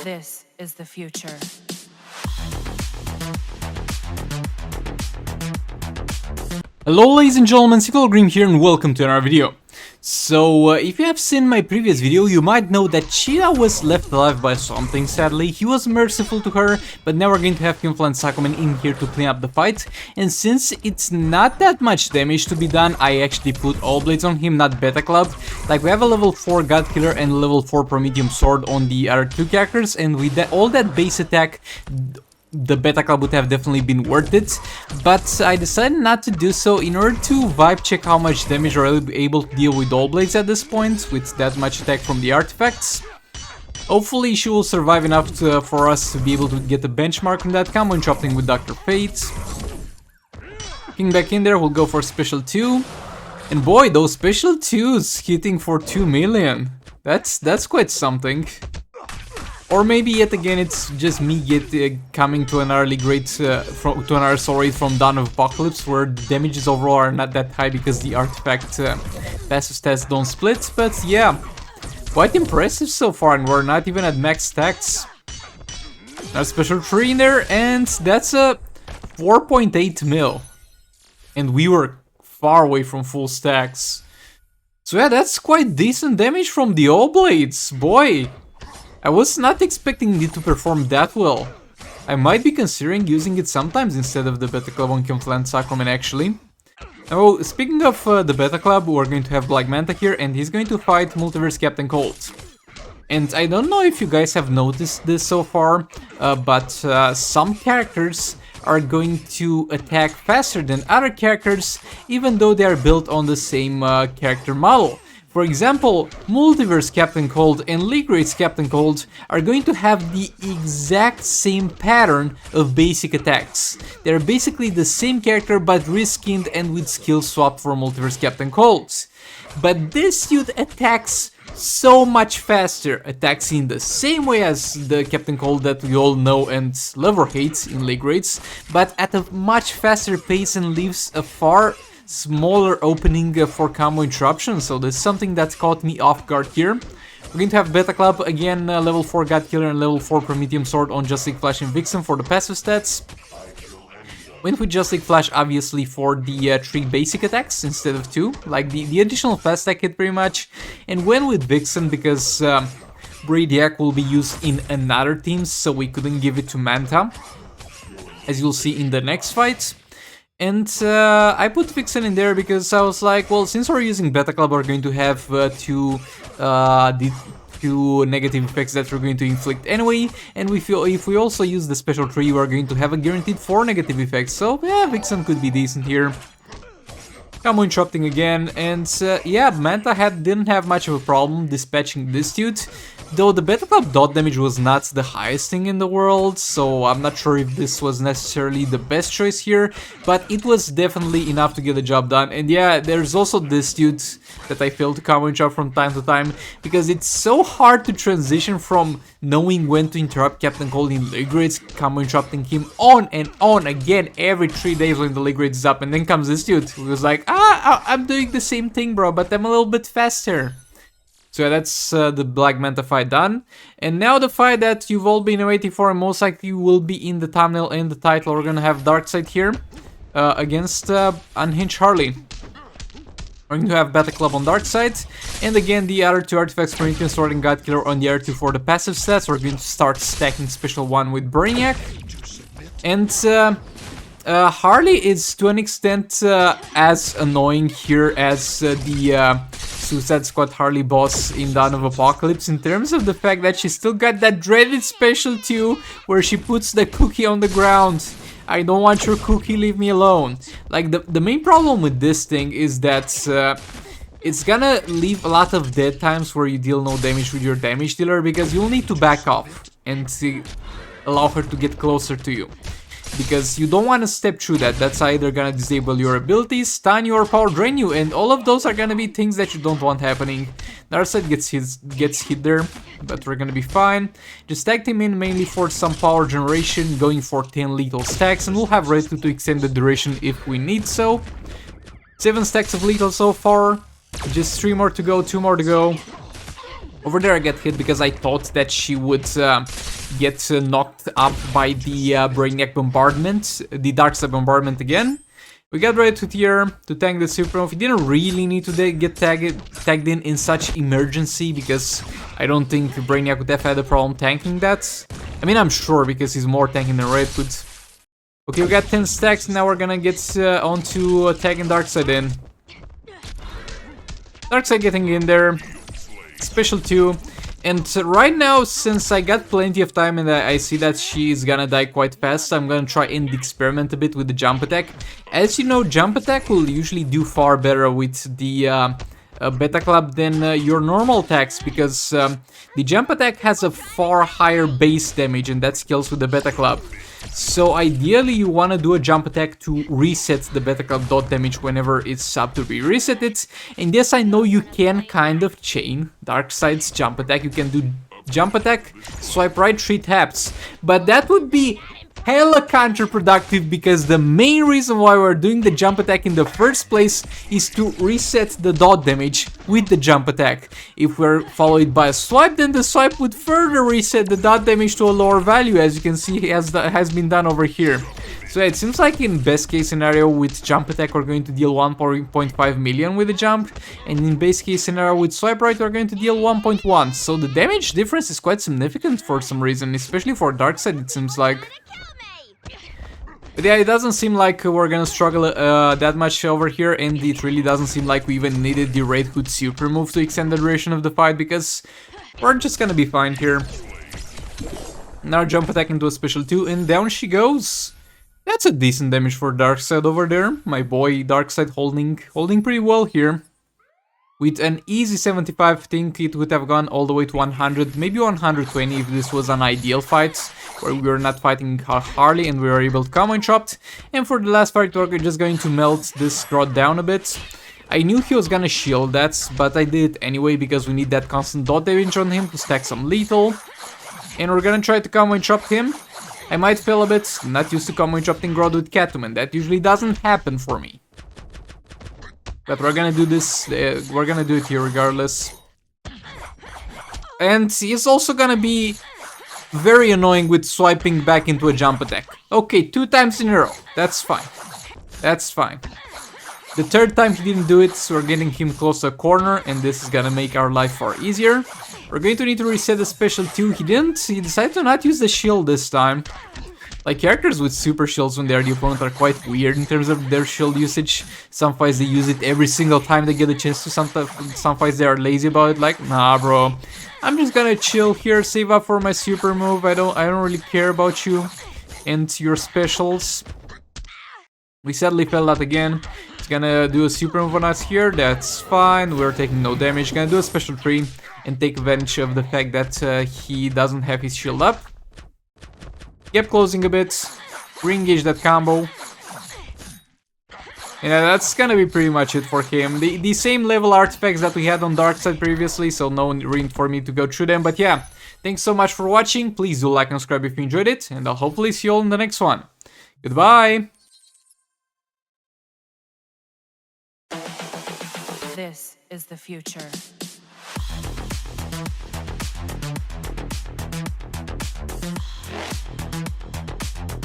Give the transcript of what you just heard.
This is the future. Hello ladies and gentlemen, Green here and welcome to another video. So, if you have seen my previous video, you might know that Chiriac was left alive by something, sadly. He was merciful to her, but now we're going to have him and Sakuman in here to clean up the fight. And since it's not that much damage to be done, I actually put all blades on him, not Beta Club. Like, we have a level 4 God Killer and level 4 Prometheum Sword on the other two characters, and with all that base attack, the Beta Club would have definitely been worth it, but I decided not to do so in order to vibe check how much damage we're able to deal with all blades at this point, with that much attack from the artifacts. Hopefully she will survive enough for us to be able to get a benchmark on that. Combo and chopping with Dr. Fate. King back in there, we'll go for special 2. And boy, those special 2s hitting for 2 million. That's quite something. Or maybe yet again it's just me coming to an early grade to another soul rate from Dawn of Apocalypse, where the damages overall are not that high because the artifact passive stats don't split. But yeah, quite impressive so far, and we're not even at max stacks. A special 3 in there, and that's a 4.8 mil, and we were far away from full stacks. So yeah, that's quite decent damage from the All Blades, boy. I was not expecting it to perform that well. I might be considering using it sometimes instead of the Beta Club on Conflant Sacrament, actually. Now, speaking of the Beta Club, we're going to have Black Manta here, and he's going to fight Multiverse Captain Cold. And I don't know if you guys have noticed this so far, but some characters are going to attack faster than other characters, even though they are built on the same character model. For example, Multiverse Captain Cold and League Rates Captain Cold are going to have the exact same pattern of basic attacks. They're basically the same character but reskinned and with skill swapped for Multiverse Captain Cold. But this dude attacks so much faster, attacks in the same way as the Captain Cold that we all know and love or hate in League Rates, but at a much faster pace and leaves a far smaller opening for combo interruption, so there's something that caught me off guard here. We're going to have Beta Club again, level 4 God Killer and level 4 Prometheum Sword on Just League Flash and Vixen for the passive stats. Went with Just League Flash obviously for the 3 basic attacks instead of 2, like the additional fast attack hit pretty much, and went with Vixen because Brainiac will be used in another team, so we couldn't give it to Manta, as you'll see in the next fight. And I put Vixen in there because I was like, well, since we're using Beta Club, we're going to have two negative effects that we're going to inflict anyway, and if we also use the special 3, we're going to have a guaranteed 4 negative effects, so yeah, Vixen could be decent here. Combo interrupting again, and yeah, Manta didn't have much of a problem dispatching this dude, though the Beta Club dot damage was not the highest thing in the world, so I'm not sure if this was necessarily the best choice here, but it was definitely enough to get the job done. And yeah, there's also this dude that I fail to combo interrupt from time to time, because it's so hard to transition from knowing when to interrupt Captain Cold in League Rates, combo interrupting him on and on again every 3 days when the League Rates is up, and then comes this dude who was like, I'm doing the same thing, bro, but I'm a little bit faster. So yeah, that's the Black Manta fight done. And now the fight that you've all been waiting for and most likely will be in the thumbnail and the title. We're gonna have Darkseid here against Unhinged Harley. We're going to have Beta Club on Darkseid, and again the other 2 artifacts, Prometheum Sword and God Killer on the other 2 for the passive stats. We're going to start stacking special 1 with Brainiac. And Harley is to an extent as annoying here as the Suicide Squad Harley boss in Dawn of Apocalypse, in terms of the fact that she still got that dreaded special 2 where she puts the cookie on the ground. I don't want your cookie, leave me alone. Like, the main problem with this thing is that it's gonna leave a lot of dead times where you deal no damage with your damage dealer, because you'll need to back off and allow her to get closer to you. Because you don't want to step through that. That's either gonna disable your abilities, stun you, or power drain you, and all of those are gonna be things that you don't want happening. Darkseid gets hit there, but we're gonna be fine. Just tagged him in mainly for some power generation, going for 10 lethal stacks, and we'll have rescue to extend the duration if we need so. 7 stacks of lethal so far, just 3 more to go, 2 more to go. Over there I get hit because I thought that she would get knocked up by the Brainiac bombardment, the Darkseid bombardment again. We got ready to tier to tank the Supernova. He didn't really need to get tagged in such emergency because I don't think Brainiac would have had a problem tanking that. I mean, I'm sure because he's more tanking than Red Hood. Okay, we got 10 stacks. Now we're gonna get onto tagging Darkseid in. Darkseid getting in there. Special 2. And right now, since I got plenty of time and I see that she's gonna die quite fast, I'm gonna try and experiment a bit with the jump attack. As you know, jump attack will usually do far better with the Beta Club than your normal attacks, because the jump attack has a far higher base damage, and that scales with the Beta Club. So ideally you want to do a jump attack to reset the Beta Club dot damage whenever it's up to be reset it. And yes, I know you can kind of chain Darkseid's jump attack. You can do jump attack, swipe right, 3 taps, but that would be hella counterproductive because the main reason why we're doing the jump attack in the first place is to reset the dot damage with the jump attack. If we're followed by a swipe, then the swipe would further reset the dot damage to a lower value, as you can see has been done over here. So yeah, it seems like in best case scenario with jump attack we're going to deal 1.5 million with the jump, and in base case scenario with swipe right we're going to deal 1.1. So the damage difference is quite significant for some reason, especially for Darkseid it seems like. But yeah, it doesn't seem like we're gonna struggle that much over here, and it really doesn't seem like we even needed the Red Hood super move to extend the duration of the fight, because we're just gonna be fine here. Now jump attack into a special 2, and down she goes. That's a decent damage for Darkseid over there. My boy Darkseid holding pretty well here. With an easy 75, I think it would have gone all the way to 100, maybe 120 if this was an ideal fight, where we were not fighting Harley and we were able to combo chopped. And for the last fight we're just going to melt this Grodd down a bit. I knew he was gonna shield that, but I did it anyway because we need that constant dot damage on him to stack some lethal. And we're gonna try to combo chop him. I might fail a bit, not used to combo chopping Grodd with Catwoman, that usually doesn't happen for me. But we're gonna do this, we're gonna do it here regardless. And he's also gonna be very annoying with swiping back into a jump attack. Okay, 2 times in a row, that's fine. That's fine. The 3rd time he didn't do it, so we're getting him close to a corner, and this is gonna make our life far easier. We're going to need to reset the special 2, he decided to not use the shield this time. Like, characters with super shields when they are the opponent are quite weird in terms of their shield usage. Some fights they use it every single time they get a chance to, some fights they are lazy about it, like, nah bro. I'm just gonna chill here, save up for my super move, I don't really care about you and your specials. We sadly fell out again. He's gonna do a super move on us here, that's fine, we're taking no damage. Gonna do a special 3 and take advantage of the fact that he doesn't have his shield up. Kept closing a bit, re-engage that combo. Yeah, that's gonna be pretty much it for him. The same level artifacts that we had on Darkseid previously, so no need for me to go through them. But yeah, thanks so much for watching. Please do like and subscribe if you enjoyed it, and I'll hopefully see you all in the next one. Goodbye! This is the future.